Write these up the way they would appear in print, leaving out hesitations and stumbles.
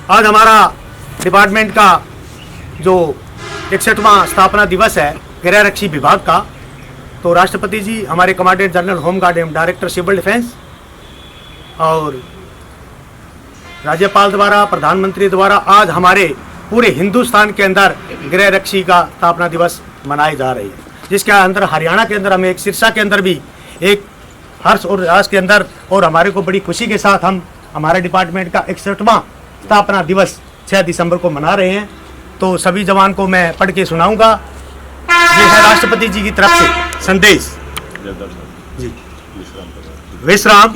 आज हमारा डिपार्टमेंट का जो 61वां स्थापना दिवस है गृह रक्षी विभाग का, तो राष्ट्रपति जी, हमारे कमांडेंट जनरल होमगार्ड एवं डायरेक्टर सिविल डिफेंस और राज्यपाल द्वारा, प्रधानमंत्री द्वारा आज हमारे पूरे हिंदुस्तान के अंदर गृह रक्षी का स्थापना दिवस मनाए जा रही है, जिसके अंदर हरियाणा के अंदर हमें एक सिरसा के अंदर भी एक हर्ष और उल्लास के अंदर और हमारे को बड़ी खुशी के साथ हम हमारे डिपार्टमेंट का 61वां स्थापना दिवस 6 दिसंबर को मना रहे हैं। तो सभी जवान को मैं पढ़ के सुनाऊंगा। ये है राष्ट्रपति जी की तरफ से संदेश। जी, विश्राम,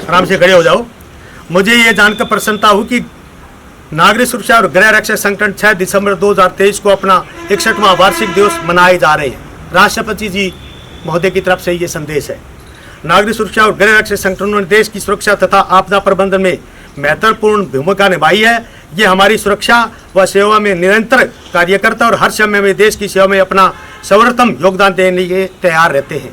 आराम से खड़े हो जाओ। मुझे ये जानकर प्रसन्नता हुई कि नागरिक सुरक्षा और गृह रक्षा संगठन 6 दिसंबर 2023 को अपना 61वां वार्षिक दिवस मनाए जा रहे हैं। राष्ट्रपति जी महोदय की तरफ से ये संदेश है। नागरिक सुरक्षा और गृह रक्षा संगठनों ने देश की सुरक्षा तथा आपदा प्रबंधन में महत्वपूर्ण भूमिका निभाई है। ये हमारी सुरक्षा व सेवा में निरंतर कार्यकर्ता और हर समय में देश की सेवा में अपना सर्वोत्तम योगदान देने के तैयार रहते हैं।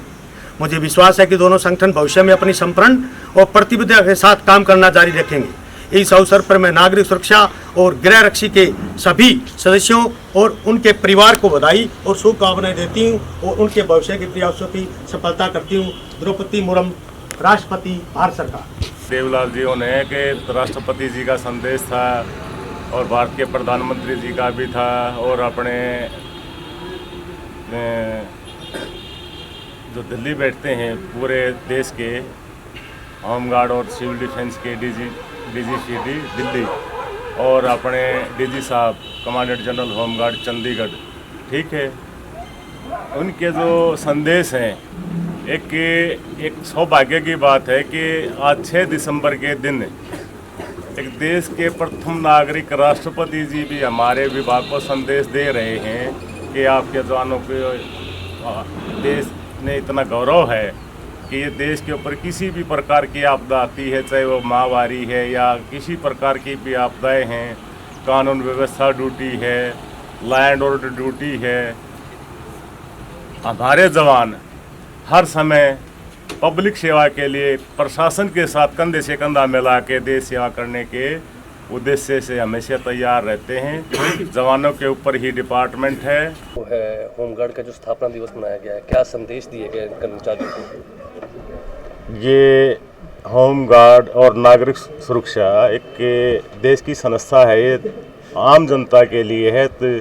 मुझे विश्वास है कि दोनों संगठन भविष्य में अपनी संपूर्ण और प्रतिबद्धता के साथ काम करना जारी रखेंगे। इस अवसर पर मैं नागरिक सुरक्षा और गृह रक्षी के सभी सदस्यों और उनके परिवार को बधाई और शुभकामनाएं देती हूँ और उनके भविष्य के प्रयासों की सफलता करती हूँ। द्रौपदी मुर्मू, राष्ट्रपति, भारत सरकार। देवलाल जी ने कि राष्ट्रपति जी का संदेश था और भारत के प्रधानमंत्री जी का भी था और अपने जो दिल्ली बैठते हैं पूरे देश के होमगार्ड और सिविल डिफेंस के डीजीसीडी दिल्ली और अपने डीजी साहब कमांडेंट जनरल होमगार्ड चंडीगढ़, ठीक है, उनके जो संदेश हैं, एक सौभाग्य की बात है कि आज 6 दिसंबर के दिन एक देश के प्रथम नागरिक राष्ट्रपति जी भी हमारे विभाग को संदेश दे रहे हैं कि आपके जवानों के देश ने इतना गौरव है कि ये देश के ऊपर किसी भी प्रकार की आपदा आती है, चाहे वो महामारी है या किसी प्रकार की भी आपदाएं हैं, कानून व्यवस्था ड्यूटी है, लैंड ऑर्डर ड्यूटी है, हमारे जवान हर समय पब्लिक सेवा के लिए प्रशासन के साथ कंधे से कंधा मिला के देश सेवा करने के उद्देश्य से हमेशा तैयार रहते हैं। जवानों के ऊपर ही डिपार्टमेंट है। वो है होमगार्ड का जो स्थापना दिवस मनाया गया है, क्या संदेश दिए गए कर्मचारियों को? ये होमगार्ड और नागरिक सुरक्षा एक देश की संस्था है, ये आम जनता के लिए है। तो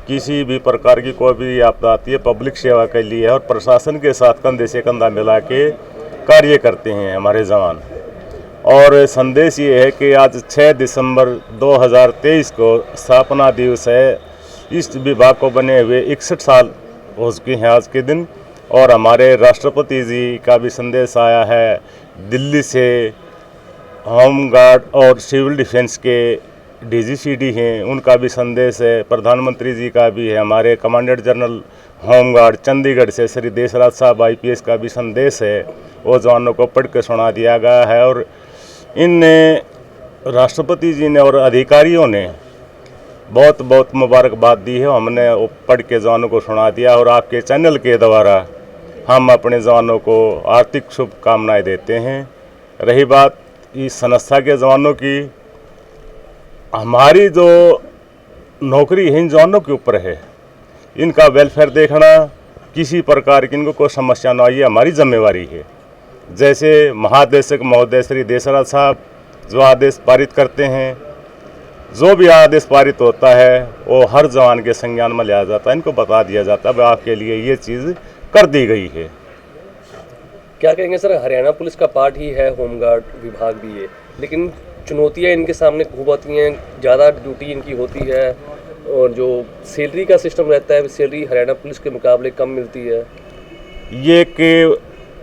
किसी भी प्रकार की कोई भी आपदा आती है पब्लिक सेवा के लिए है और प्रशासन के साथ कंधे से कंधा मिला के कार्य करते हैं हमारे जवान। और संदेश ये है कि आज 6 दिसंबर 2023 को स्थापना दिवस है। इस विभाग को बने हुए 61 साल हो चुके हैं आज के दिन और हमारे राष्ट्रपति जी का भी संदेश आया है दिल्ली से। होमगार्ड और सिविल डिफेंस के डीजीसीडी हैं, उनका भी संदेश है। प्रधानमंत्री जी का भी है। हमारे कमांडेंट जनरल होमगार्ड चंडीगढ़ से श्री देशराज साहब IPS का भी संदेश है, वो जवानों को पढ़ के सुना दिया गया है। और इन राष्ट्रपति जी ने और अधिकारियों ने बहुत बहुत मुबारकबाद दी है। हमने वो पढ़ के जवानों को सुना दिया और आपके चैनल के द्वारा हम अपने जवानों को आर्थिक शुभकामनाएं देते हैं। रही बात इस संस्था के जवानों की, हमारी जो नौकरी है इन जवानों के ऊपर है, इनका वेलफेयर देखना, किसी प्रकार की इनको कोई समस्या न आए, हमारी जिम्मेवारी है। जैसे महादेशक महोदय श्री देशराज साहब जो आदेश पारित करते हैं, जो भी आदेश पारित होता है वो हर जवान के संज्ञान में लिया जाता है, इनको बता दिया जाता है आपके लिए ये चीज़ कर दी गई है। क्या कहेंगे सर, हरियाणा पुलिस का पार्ट ही है होमगार्ड विभाग भी है, लेकिन चुनौतियां इनके सामने खूब आती हैं, ज़्यादा ड्यूटी इनकी होती है और जो सैलरी का सिस्टम रहता है सैलरी हरियाणा पुलिस के मुकाबले कम मिलती है। ये कि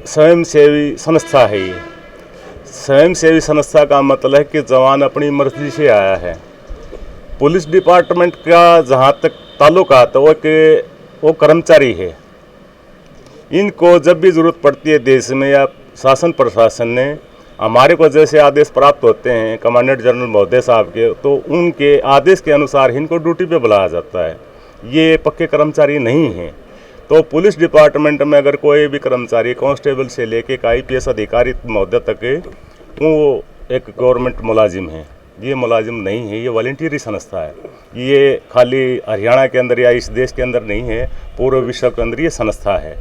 स्वयंसेवी संस्था है। ये स्वयंसेवी संस्था का मतलब है कि जवान अपनी मर्जी से आया है। पुलिस डिपार्टमेंट का जहाँ तक ताल्लुकात है वो कर्मचारी है। इनको जब भी ज़रूरत पड़ती है देश में या शासन प्रशासन ने, हमारे को जैसे आदेश प्राप्त होते हैं कमांडेंट जनरल महोदय साहब के, तो उनके आदेश के अनुसार इनको ड्यूटी पे बुलाया जाता है। ये पक्के कर्मचारी नहीं हैं। तो पुलिस डिपार्टमेंट में अगर कोई भी कर्मचारी कांस्टेबल से लेके IPS अधिकारी महोदय तक वो एक गवर्नमेंट मुलाजिम है। ये मुलाजिम नहीं है, ये वॉलंटियरी संस्था है। ये खाली हरियाणा के अंदर या इस देश के अंदर नहीं है, पूरे विश्व के अंदर ये संस्था है।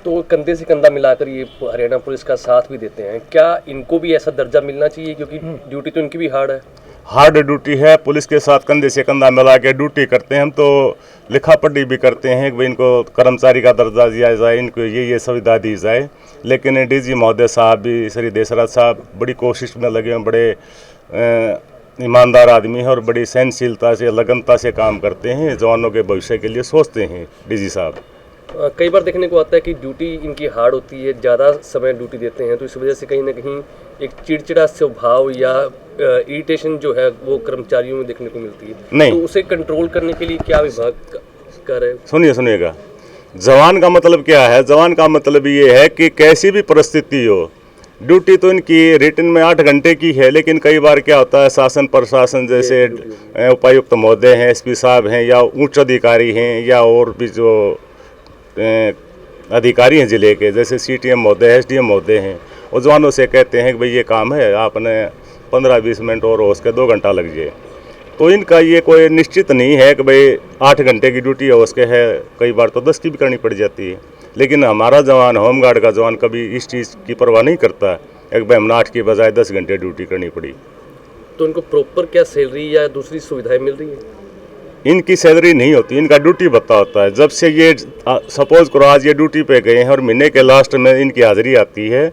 तो कंधे से कंधा मिलाकर ये हरियाणा पुलिस का साथ भी देते हैं, क्या इनको भी ऐसा दर्जा मिलना चाहिए, क्योंकि ड्यूटी तो इनकी भी हार्ड है? हार्ड ड्यूटी है, पुलिस के साथ कंधे से कंधा मिला के ड्यूटी करते हैं हम। तो लिखा पढ़ी भी करते हैं कि भाई इनको कर्मचारी का दर्जा दिया जाए, इनको ये सुविधा दी जाए। लेकिन डीजी महोदय साहब भी, श्री देसराज साहब बड़ी कोशिश में लगे हैं, बड़े ईमानदार आदमी है और बड़ी सहनशीलता से, लगनता से काम करते हैं, जवानों के भविष्य के लिए सोचते हैं डीजी साहब। कई बार देखने को आता है कि ड्यूटी इनकी हार्ड होती है, ज़्यादा समय ड्यूटी देते हैं, तो इस वजह से कहीं ना कहीं एक चिड़चिड़ा स्वभाव या इरिटेशन जो है वो कर्मचारियों में देखने को मिलती है। नहीं। तो उसे कंट्रोल करने के लिए क्या विभाग कर रहे हैं? सुनिएगा, जवान का मतलब क्या है? जवान का मतलब ये है कि कैसी भी परिस्थिति हो, ड्यूटी तो इनकी रिटर्न में 8 घंटे की है, लेकिन कई बार क्या होता है, शासन प्रशासन जैसे उपायुक्त महोदय हैं, एसपी साहब हैं, या उच्च अधिकारी हैं, या और भी जो अधिकारी हैं जिले के, जैसे सीटीएम महोदय, एसडीएम महोदय हैं, वो जवानों से कहते हैं कि भाई ये काम है, आपने 15-20 मिनट और हो उसके 2 घंटा लग जाए। तो इनका ये कोई निश्चित नहीं है कि भाई 8 घंटे की ड्यूटी है उसके है, कई बार तो 10 की भी करनी पड़ जाती है। लेकिन हमारा जवान, होमगार्ड का जवान कभी इस चीज़ की परवाह नहीं करता एक भाई हमने 8 की बजाय 10 घंटे ड्यूटी करनी पड़ी। तो इनको प्रॉपर क्या सैलरी या दूसरी सुविधाएं मिल रही है? इनकी सैलरी नहीं होती, इनका ड्यूटी भत्ता होता है। जब से ये सपोज करो आज ये ड्यूटी पे गए हैं और महीने के लास्ट में इनकी हाजिरी आती है,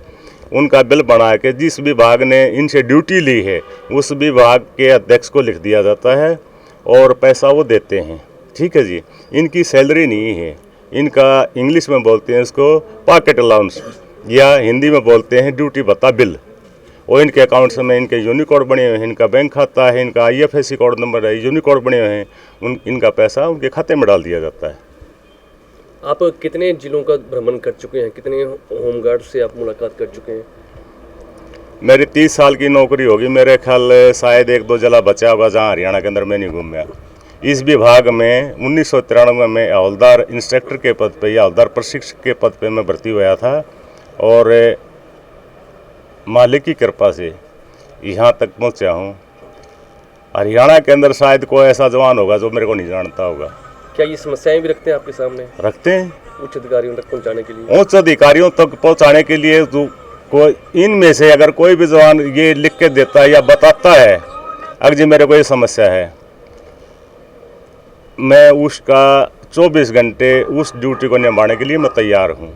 उनका बिल बना के जिस विभाग ने इनसे ड्यूटी ली है उस विभाग के अध्यक्ष को लिख दिया जाता है और पैसा वो देते हैं। ठीक है जी, इनकी सैलरी नहीं है। इनका इंग्लिश में बोलते हैं इसको पॉकेट अलाउंस, या हिंदी में बोलते हैं ड्यूटी भत्ता बिल। और इनके अकाउंट्स में इनके यूनिकोड बने हुए हैं, इनका बैंक खाता है, इनका IFSC कोड नंबर है, यूनिकोड बने हुए हैं, इनका पैसा उनके खाते में डाल दिया जाता है। आप कितने जिलों का भ्रमण कर चुके हैं, कितने होमगार्ड से आप मुलाकात कर चुके हैं? मेरी 30 साल की नौकरी होगी, मेरे ख्याल शायद 1-2 जिला बचा होगा जहाँ हरियाणा के अंदर मैं नहीं घूमया। इस विभाग में 1993 में हवलदार इंस्ट्रक्टर के पद पे या हवलदार प्रशिक्षक के पद पे मैं भर्ती हुआ था, और मालिक की कृपा से यहाँ तक पहुँचा हूँ। हरियाणा के अंदर शायद कोई ऐसा जवान होगा जो मेरे को नहीं जानता होगा। क्या ये समस्याएं भी रखते हैं आपके सामने? रखते हैं, उच्च अधिकारियों तक पहुंचाने के लिए? उच्च अधिकारियों तक पहुंचाने के लिए जो कोई इनमें से अगर कोई भी जवान ये लिख के देता है या बताता है अगर जी मेरे को ये समस्या है, मैं उसका 24 घंटे उस ड्यूटी को निभाने के लिए मैं तैयार हूँ।